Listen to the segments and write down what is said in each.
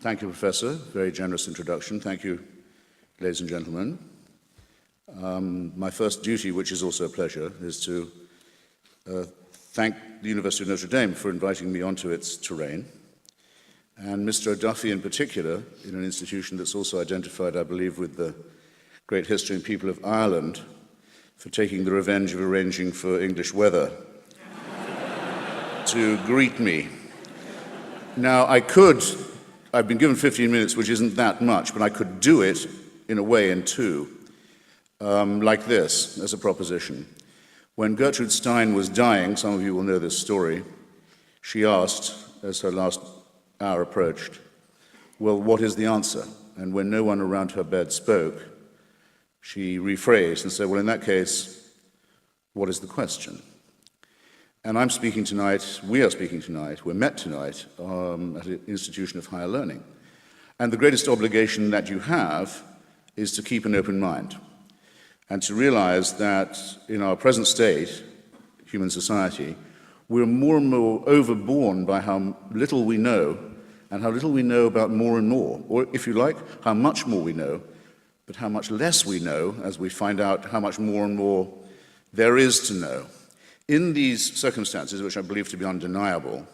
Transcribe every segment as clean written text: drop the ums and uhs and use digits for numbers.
Thank you, Professor. Very generous introduction. Thank you, ladies and gentlemen. My first duty, which is also a pleasure, is to thank the University of Notre Dame for inviting me onto its terrain, and Mr. O'Duffy in particular, in an institution that's also identified, I believe, with the great history and people of Ireland, for taking the revenge of arranging for English weather to greet me. Now, I've been given 15 minutes, which isn't that much, but I could do it in a way in two, like this, as a proposition. When Gertrude Stein was dying, some of you will know this story, she asked, as her last hour approached, well, what is the answer? And when no one around her bed spoke, she rephrased and said, well, in that case, what is the question? And I'm speaking tonight, we are speaking tonight, we're met tonight at an institution of higher learning. And the greatest obligation that you have is to keep an open mind and to realize that in our present state, human society, we're more and more overborne by how little we know and how little we know about more and more, or if you like, how much more we know, but how much less we know as we find out how much more and more there is to know. In these circumstances, which I believe to be undeniable,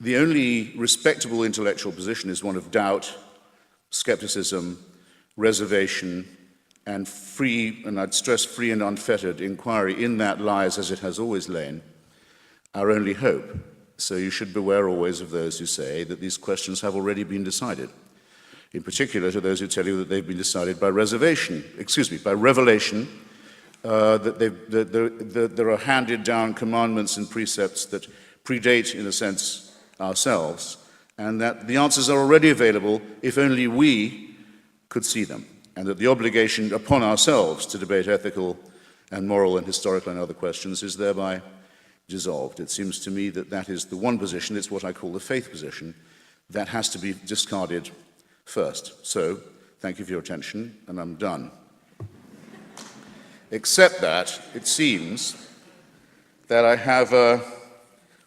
the only respectable intellectual position is one of doubt, skepticism, reservation, and free, and I'd stress free and unfettered inquiry. In that lies, as it has always lain, our only hope. So you should beware always of those who say that these questions have already been decided. In particular, to those who tell you that they've been decided by revelation, that there are handed down commandments and precepts that predate, in a sense, ourselves, and that the answers are already available if only we could see them, and that the obligation upon ourselves to debate ethical and moral and historical and other questions is thereby dissolved. It seems to me that that is the one position, it's what I call the faith position, that has to be discarded first. So, thank you for your attention, and I'm done. Except that it seems that I have a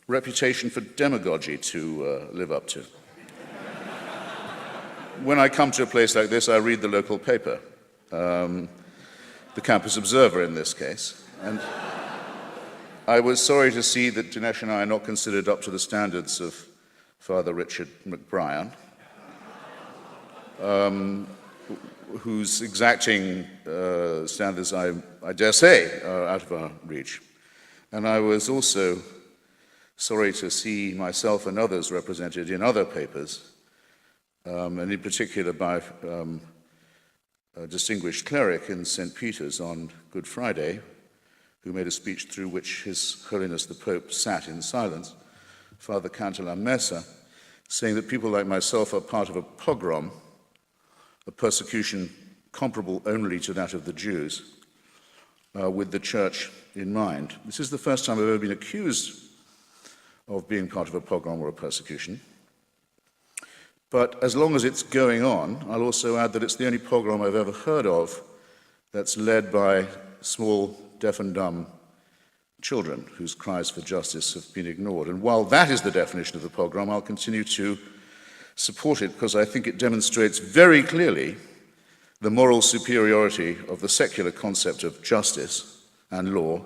reputation for demagogy to live up to. When I come to a place like this, I read the local paper, the Campus Observer in this case, and I was sorry to see that Dinesh and I are not considered up to the standards of Father Richard McBrien, whose exacting standards, I dare say, are out of our reach. And I was also sorry to see myself and others represented in other papers, and in particular by a distinguished cleric in St. Peter's on Good Friday, who made a speech through which His Holiness the Pope sat in silence, Father Cantalam Mesa, saying that people like myself are part of a pogrom, a persecution comparable only to that of the Jews, with the church in mind. This is the first time I've ever been accused of being part of a pogrom or a persecution. But as long as it's going on, I'll also add that it's the only pogrom I've ever heard of that's led by small, deaf and dumb children whose cries for justice have been ignored. And while that is the definition of the pogrom, I'll continue to support it because I think it demonstrates very clearly the moral superiority of the secular concept of justice and law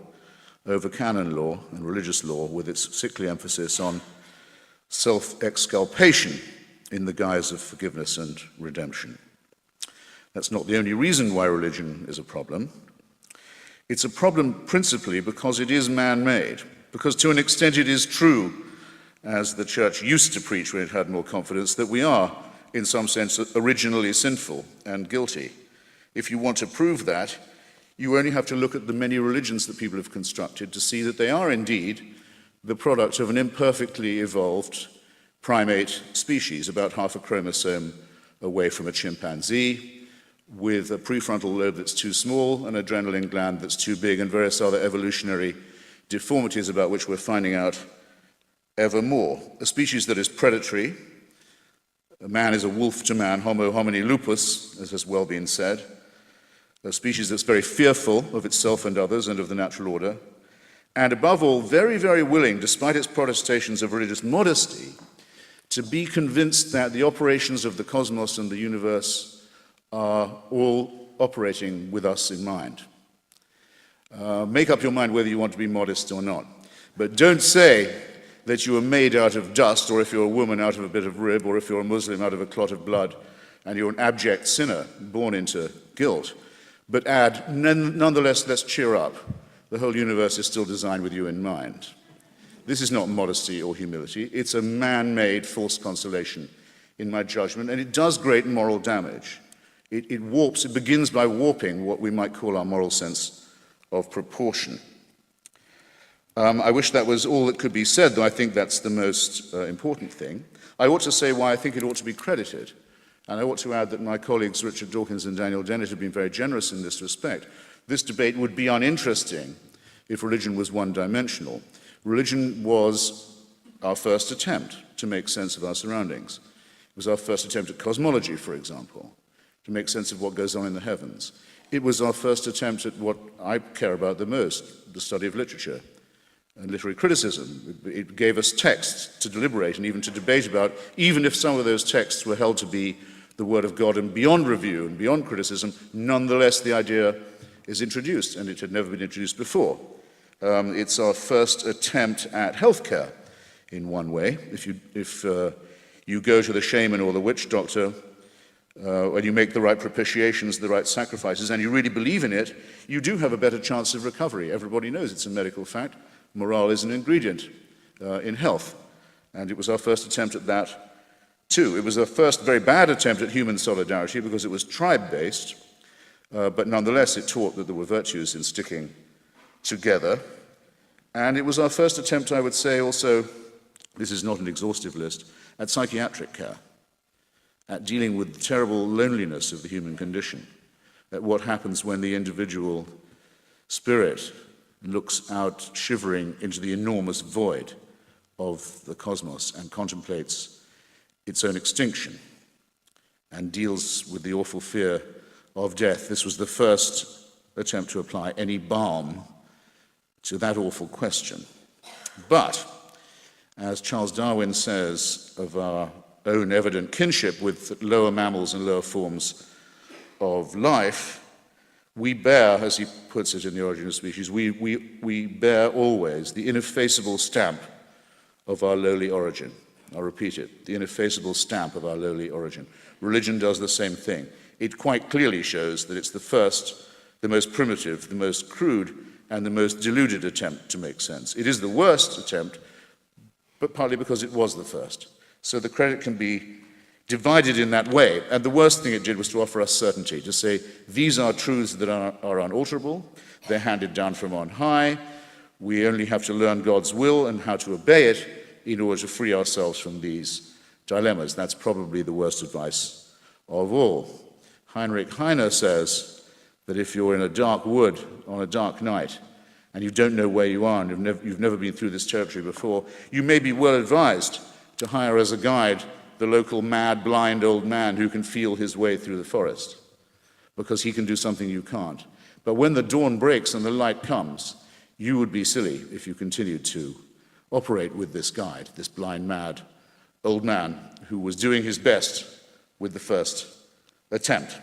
over canon law and religious law, with its sickly emphasis on self-exculpation in the guise of forgiveness and redemption. That's not the only reason why religion is a problem. It's a problem principally because it is man-made, because to an extent it is true, as the church used to preach when it had more confidence, that we are, in some sense, originally sinful and guilty. If you want to prove that, you only have to look at the many religions that people have constructed to see that they are indeed the product of an imperfectly evolved primate species, about half a chromosome away from a chimpanzee, with a prefrontal lobe that's too small, an adrenaline gland that's too big, and various other evolutionary deformities about which we're finding out ever more. A species that is predatory. A man is a wolf to man, homo homini lupus, as has well been said. A species that's very fearful of itself and others and of the natural order. And above all, very, very willing, despite its protestations of religious modesty, to be convinced that the operations of the cosmos and the universe are all operating with us in mind. Make up your mind whether you want to be modest or not. But don't say that you are made out of dust, or if you're a woman out of a bit of rib, or if you're a Muslim out of a clot of blood, and you're an abject sinner born into guilt. But add, nonetheless, let's cheer up. The whole universe is still designed with you in mind. This is not modesty or humility. It's a man-made false consolation, in my judgment, and it does great moral damage. It begins by warping what we might call our moral sense of proportion. I wish that was all that could be said, though I think that's the most important thing. I ought to say why I think it ought to be credited, and I ought to add that my colleagues Richard Dawkins and Daniel Dennett have been very generous in this respect. This debate would be uninteresting if religion was one-dimensional. Religion was our first attempt to make sense of our surroundings. It was our first attempt at cosmology, for example, to make sense of what goes on in the heavens. It was our first attempt at what I care about the most, the study of literature and literary criticism. It gave us texts to deliberate and even to debate about, even if some of those texts were held to be the word of God and beyond review and beyond criticism, nonetheless the idea is introduced, and it had never been introduced before. It's our first attempt at healthcare, in one way. If you go to the shaman or the witch doctor, and you make the right propitiations, the right sacrifices, and you really believe in it, you do have a better chance of recovery. Everybody knows it's a medical fact. Morale is an ingredient in health, and it was our first attempt at that too. It was our first very bad attempt at human solidarity because it was tribe-based, but nonetheless it taught that there were virtues in sticking together. And it was our first attempt, I would say also, this is not an exhaustive list, at psychiatric care, at dealing with the terrible loneliness of the human condition, at what happens when the individual spirit looks out shivering into the enormous void of the cosmos and contemplates its own extinction and deals with the awful fear of death. This was the first attempt to apply any balm to that awful question. But, as Charles Darwin says of our own evident kinship with lower mammals and lower forms of life, we bear, as he puts it in The Origin of Species, we bear always the ineffaceable stamp of our lowly origin. I'll repeat it, the ineffaceable stamp of our lowly origin. Religion does the same thing. It quite clearly shows that it's the first, the most primitive, the most crude, and the most deluded attempt to make sense. It is the worst attempt, but partly because it was the first. So the credit can be divided in that way. And the worst thing it did was to offer us certainty, to say, these are truths that are unalterable, they're handed down from on high, we only have to learn God's will and how to obey it in order to free ourselves from these dilemmas. That's probably the worst advice of all. Heinrich Heine says that if you're in a dark wood on a dark night and you don't know where you are and you've never been through this territory before, you may be well advised to hire as a guide the local mad, blind old man who can feel his way through the forest, because he can do something you can't. But when the dawn breaks and the light comes, you would be silly if you continued to operate with this guide, this blind, mad old man who was doing his best with the first attempt.